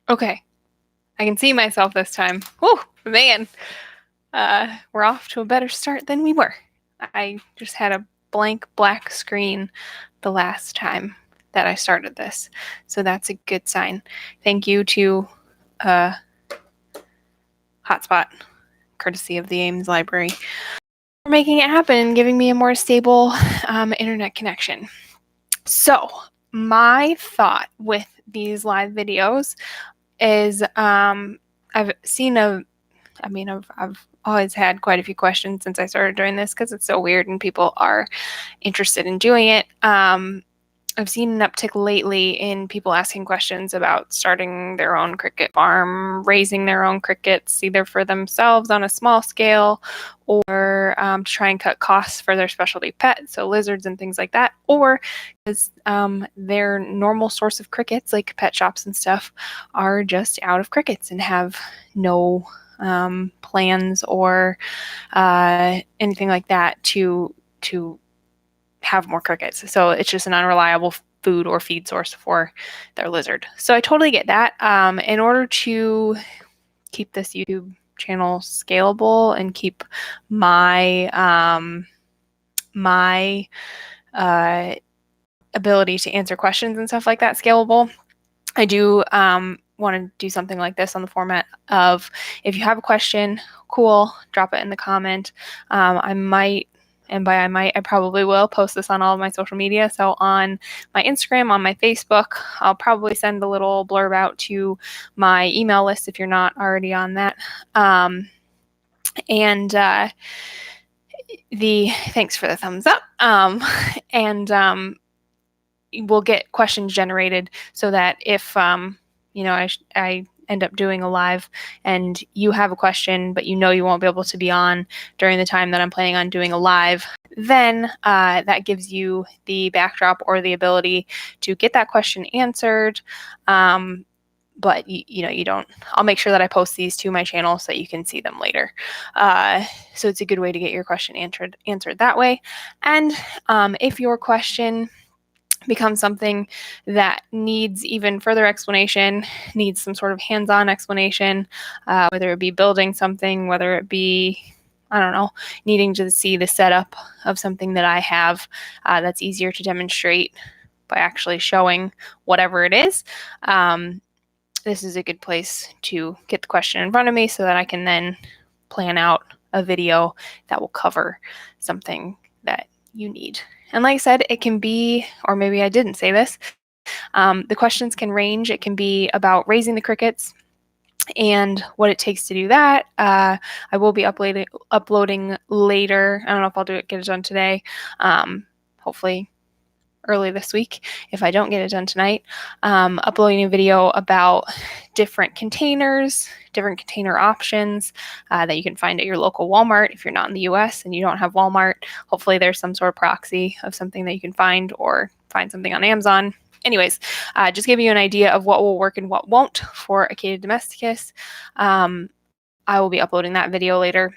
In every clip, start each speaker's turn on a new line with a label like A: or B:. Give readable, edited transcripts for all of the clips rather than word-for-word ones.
A: Okay. I can see myself this time. Whew, man. We're off to a better start than we were. I just had a blank black screen the last time that I started this. So that's a good sign. Thank you to Hotspot, courtesy of the Ames Library, for making it happen and giving me a more stable internet connection. So my thought with these live videos is I've always had quite a few questions since I started doing this because it's so weird and people are interested in doing it. I've seen an uptick lately in people asking questions about starting their own cricket farm, raising their own crickets, either for themselves on a small scale or to try and cut costs for their specialty pet, so lizards and things like that, or because their normal source of crickets, like pet shops and stuff, are just out of crickets and have no plans or anything like that to have more crickets. So it's just an unreliable food or feed source for their lizard. So I totally get that. In order to keep this YouTube channel scalable and keep my ability to answer questions and stuff like that scalable, I do want to do something like this on the format of, if you have a question, cool, drop it in the comment. I might, and by I probably will post this on all of my social media. So on my Instagram, on my Facebook, I'll probably send a little blurb out to my email list if you're not already on that. Thanks for the thumbs up. We'll get questions generated so that if I end up doing a live and you have a question but you won't be able to be on during the time that I'm planning on doing a live, then that gives you the backdrop or the ability to get that question answered. But you don't. I'll make sure that I post these to my channel so that you can see them later. So it's a good way to get your question answered that way. And if your question becomes something that needs even further explanation, needs some sort of hands-on explanation, whether it be building something, whether it be, I don't know, needing to see the setup of something that I have that's easier to demonstrate by actually showing whatever it is, this is a good place to get the question in front of me so that I can then plan out a video that will cover something that you need. And like I said, it can be, or maybe I didn't say this, the questions can range. It can be about raising the crickets and what it takes to do that. I will be uploading later. I don't know if I'll get it done today. Hopefully early this week if I don't get it done tonight, uploading a video about different containers, different container options that you can find at your local Walmart. If you're not in the US and you don't have Walmart, hopefully there's some sort of proxy of something that you can find, or find something on Amazon. Anyways, just give you an idea of what will work and what won't for Acadia domesticus. I will be uploading that video later.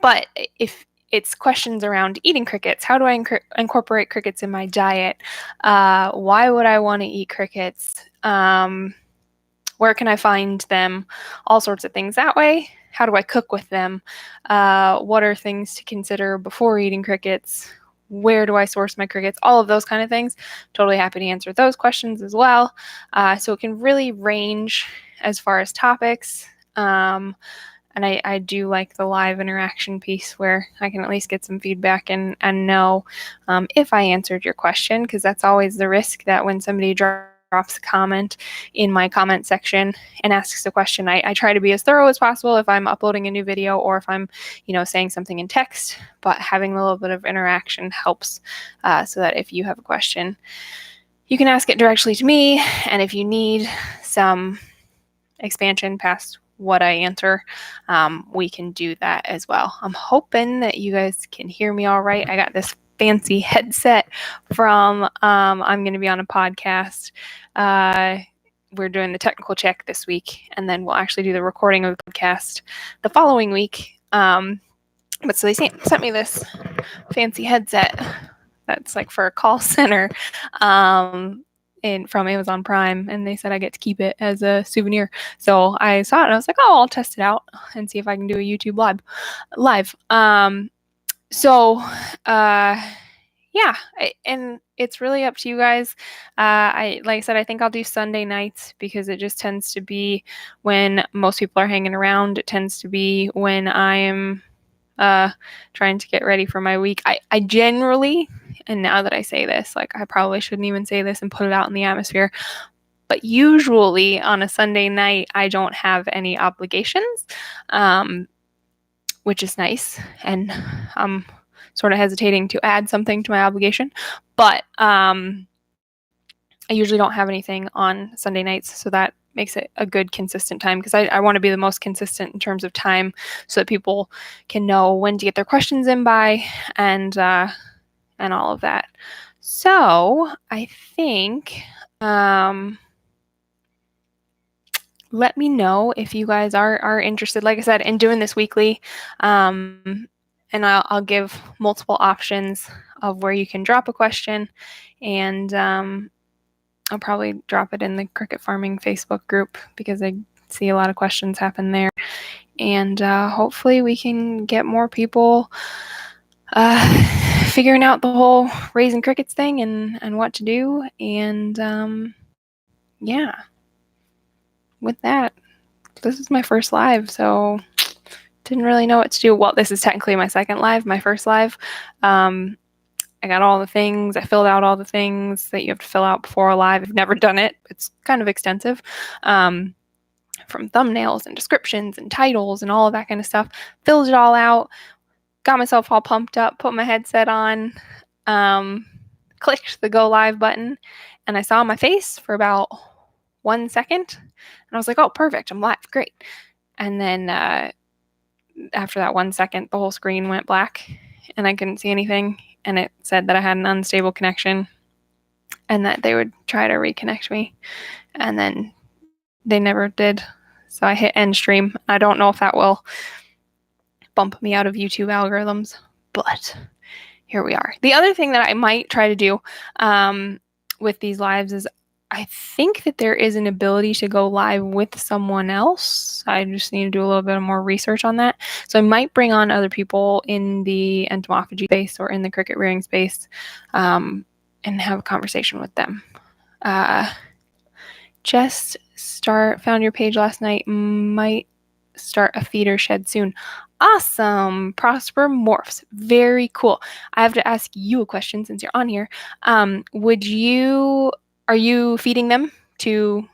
A: But if it's questions around eating crickets, how do I incorporate crickets in my diet? Why would I want to eat crickets? Where can I find them? All sorts of things that way. How do I cook with them? What are things to consider before eating crickets? Where do I source my crickets? All of those kind of things. Totally happy to answer those questions as well. So it can really range as far as topics. And I do like the live interaction piece where I can at least get some feedback and know if I answered your question, because that's always the risk, that when somebody drops a comment in my comment section and asks a question, I try to be as thorough as possible if I'm uploading a new video or if I'm saying something in text, but having a little bit of interaction helps so that if you have a question, you can ask it directly to me, and if you need some expansion past what I answer, we can do that as well. I'm hoping that you guys can hear me all right. I got this fancy headset from I'm going to be on a podcast. We're doing the technical check this week, and then we'll actually do the recording of the podcast the following week. But so they sent me this fancy headset that's like for a call center. from Amazon Prime, and they said I get to keep it as a souvenir. So I saw it and I was like, oh, I'll test it out and see if I can do a YouTube live. So yeah, and it's really up to you guys. Like I said, I think I'll do Sunday nights because it just tends to be when most people are hanging around. It tends to be when I am trying to get ready for my week. I generally, and now that I say this, like I probably shouldn't even say this and put it out in the atmosphere, but usually on a Sunday night, I don't have any obligations, which is nice. And I'm sort of hesitating to add something to my obligation, but I usually don't have anything on Sunday nights, so that makes it a good consistent time because I want to be the most consistent in terms of time so that people can know when to get their questions in by and all of that. So I think let me know if you guys are interested, like I said, in doing this weekly. And I'll give multiple options of where you can drop a question, and I'll probably drop it in the cricket farming Facebook group because I see a lot of questions happen there. And hopefully we can get more people figuring out the whole raising crickets thing and what to do. And yeah, with that, this is my first live, so didn't really know what to do. Well, this is technically my second live, my first live. I got all the things. I filled out all the things that you have to fill out before a live. I've never done it. It's kind of extensive. From thumbnails and descriptions and titles and all of that kind of stuff. Filled it all out. Got myself all pumped up. Put my headset on. Clicked the go live button. And I saw my face for about 1 second. And I was like, oh, perfect. I'm live. Great. And then after that 1 second, the whole screen went black. And I couldn't see anything. And it said that I had an unstable connection and that they would try to reconnect me. And then they never did. So I hit end stream. I don't know if that will bump me out of YouTube algorithms, but here we are. The other thing that I might try to do with these lives is I think that there is an ability to go live with someone else. I just need to do a little bit more research on that. So I might bring on other people in the entomophagy space or in the cricket rearing space and have a conversation with them. Found your page last night. Might start a feeder shed soon. Awesome. Prosper Morphs. Very cool. I have to ask you a question since you're on here. Are you feeding them to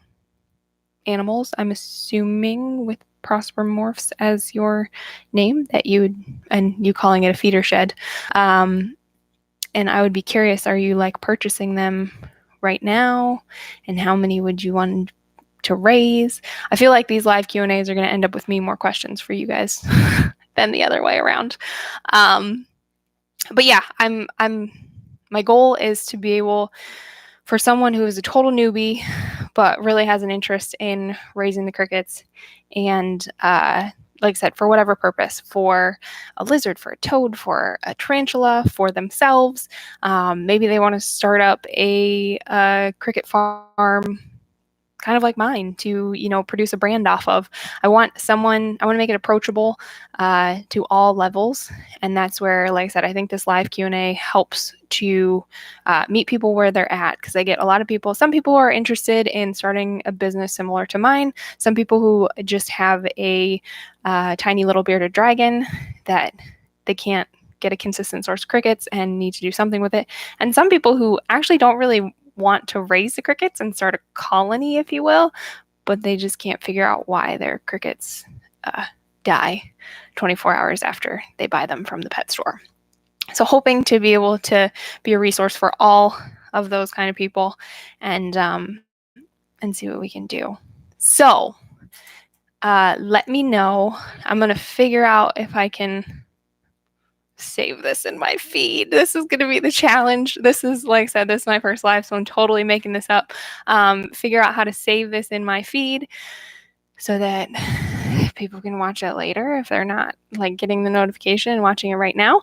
A: animals? I'm assuming with Prosper Morphs as your name that you calling it a feeder shed. And I would be curious, are you like purchasing them right now? And how many would you want to raise? I feel like these live Q&As are going to end up with me more questions for you guys than the other way around. But yeah, my goal is to be able, for someone who is a total newbie, but really has an interest in raising the crickets and, like I said, for whatever purpose, for a lizard, for a toad, for a tarantula, for themselves. Maybe they want to start up a cricket farm kind of like mine to, produce a brand off of. I want to make it approachable to all levels. And that's where, like I said, I think this live Q&A helps to meet people where they're at, because I get a lot of people. Some people are interested in starting a business similar to mine. Some people who just have a tiny little bearded dragon that they can't get a consistent source of crickets and need to do something with it. And some people who actually don't really want to raise the crickets and start a colony, if you will, but they just can't figure out why their crickets die 24 hours after they buy them from the pet store. So hoping to be able to be a resource for all of those kind of people and see what we can do. So let me know. I'm going to figure out if I can save this in my feed. This is going to be the challenge. This is, like I said, this is my first live, so I'm totally making this up. Figure out how to save this in my feed so that people can watch it later if they're not like getting the notification and watching it right now.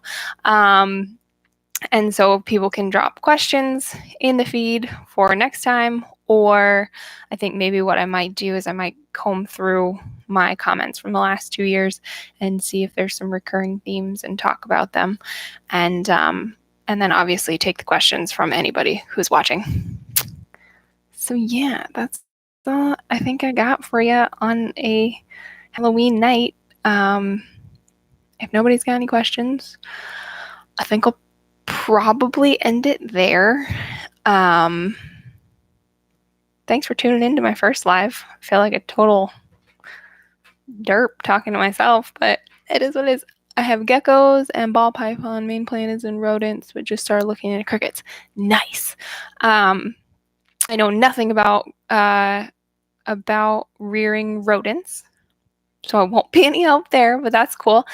A: And so people can drop questions in the feed for next time, or I think maybe what I might do is I might comb through my comments from the last 2 years and see if there's some recurring themes and talk about them. And then obviously take the questions from anybody who's watching. So yeah, that's all I think I got for you on a Halloween night. If nobody's got any questions, I think I'll probably end it there. Thanks for tuning in to my first live. I feel like a total derp talking to myself, but it is what it is. I have geckos and ball python, main planets, and rodents, but just started looking into crickets. Nice. I know nothing about rearing rodents, so I won't be any help there, but that's cool.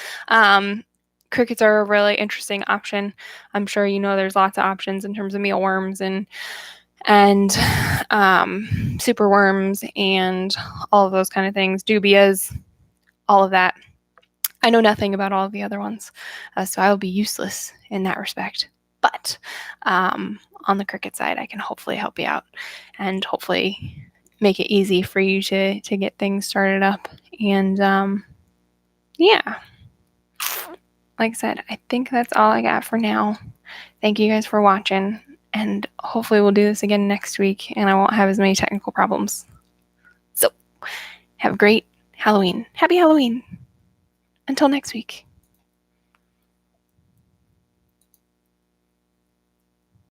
A: Crickets are a really interesting option. I'm sure you know there's lots of options in terms of mealworms and superworms and all of those kind of things, dubias, all of that. I know nothing about all of the other ones, so I will be useless in that respect. But on the cricket side, I can hopefully help you out and hopefully make it easy for you to get things started up. And yeah, like I said, I think that's all I got for now. Thank you guys for watching, and hopefully we'll do this again next week and I won't have as many technical problems. So have a great Halloween. Happy Halloween. Until next week.